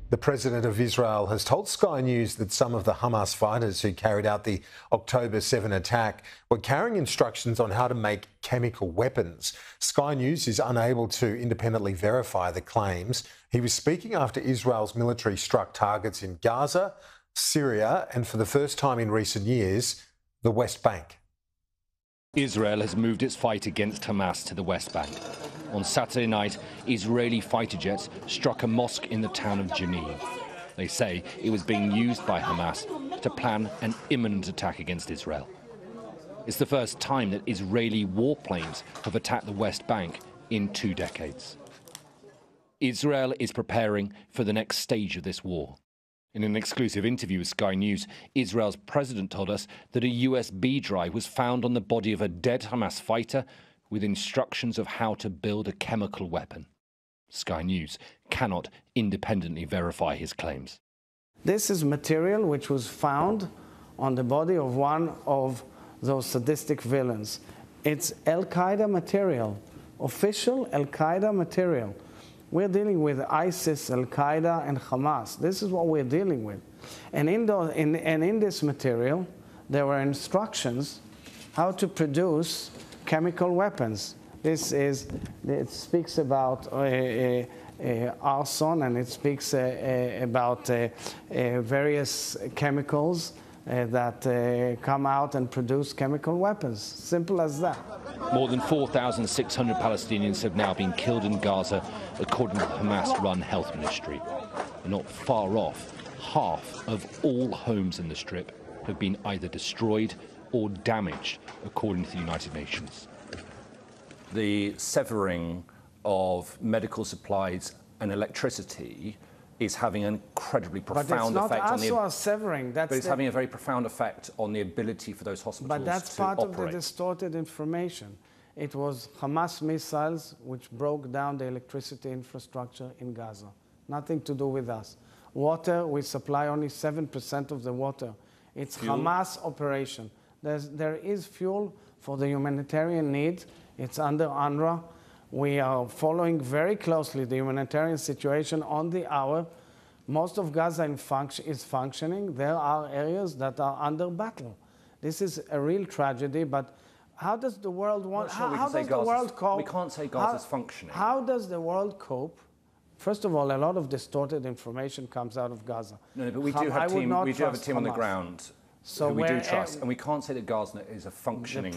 The President of Israel has told Sky News that some of the Hamas fighters who carried out the October 7 attack were carrying instructions on how to make chemical weapons. Sky News is unable to independently verify the claims. He was speaking after Israel's military struck targets in Gaza, Syria, and for the first time in recent years, the West Bank. Israel has moved its fight against Hamas to the West Bank. On Saturday night, Israeli fighter jets struck a mosque in the town of Jenin. They say it was being used by Hamas to plan an imminent attack against Israel. It's the first time that Israeli warplanes have attacked the West Bank in 2 decades. Israel is preparing for the next stage of this war. In an exclusive interview with Sky News, Israel's president told us that a USB drive was found on the body of a dead Hamas fighter with instructions of how to build a chemical weapon. Sky News cannot independently verify his claims. This is material which was found on the body of one of those sadistic villains. It's Al-Qaeda material, official Al-Qaeda material. We're dealing with ISIS, Al-Qaeda, and Hamas. This is what we're dealing with. And in this material, there were instructions how to produce chemical weapons. It speaks about arson, and it speaks about various chemicals that come out and produce chemical weapons. Simple as that. More than 4,600 Palestinians have now been killed in Gaza, according to the Hamas-run health ministry. And not far off, half of all homes in the Strip have been either destroyed or damaged, according to the United Nations. The severing of medical supplies and electricity is having an incredibly profound effect on the... But it's not us severing. But it's having a very profound effect on the ability for those hospitals to operate. But that's part of the distorted information. It was Hamas missiles which broke down the electricity infrastructure in Gaza. Nothing to do with us. Water, we supply only 7% of the water. It's fuel? Hamas operation. There is fuel for the humanitarian need. It's under UNRWA. We are following very closely the humanitarian situation on the hour. Most of Gaza is functioning. There are areas that are under battle. This is a real tragedy, but how does the world want... How does the world cope? We can't say Gaza's functioning. How does the world cope? First of all, a lot of distorted information comes out of Gaza. No, but we do have a team on the ground. So we do trust, and we can't say that Gaza is a functioning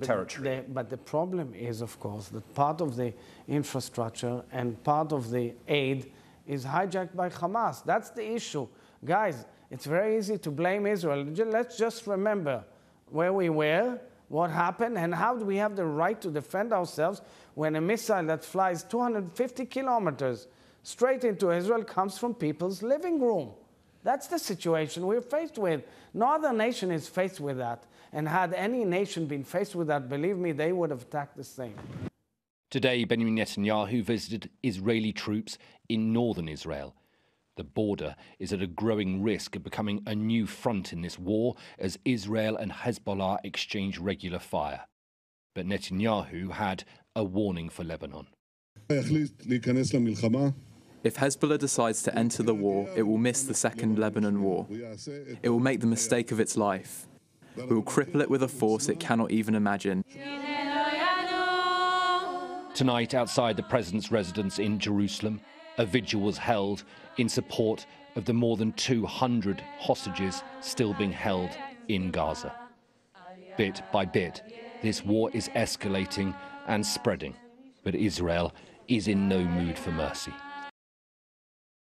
territory. But the problem is, of course, that part of the infrastructure and part of the aid is hijacked by Hamas. That's the issue. Guys, it's very easy to blame Israel. Let's just remember where we were, what happened, and how do we have the right to defend ourselves when a missile that flies 250 kilometers straight into Israel comes from people's living room. That's the situation we're faced with. No other nation is faced with that. And had any nation been faced with that, believe me, they would have attacked the same. Today, Benjamin Netanyahu visited Israeli troops in northern Israel. The border is at a growing risk of becoming a new front in this war as Israel and Hezbollah exchange regular fire. But Netanyahu had a warning for Lebanon. If Hezbollah decides to enter the war, it will miss the second Lebanon war. It will make the mistake of its life. We will cripple it with a force it cannot even imagine. Tonight, outside the president's residence in Jerusalem, a vigil was held in support of the more than 200 hostages still being held in Gaza. Bit by bit, this war is escalating and spreading, but Israel is in no mood for mercy.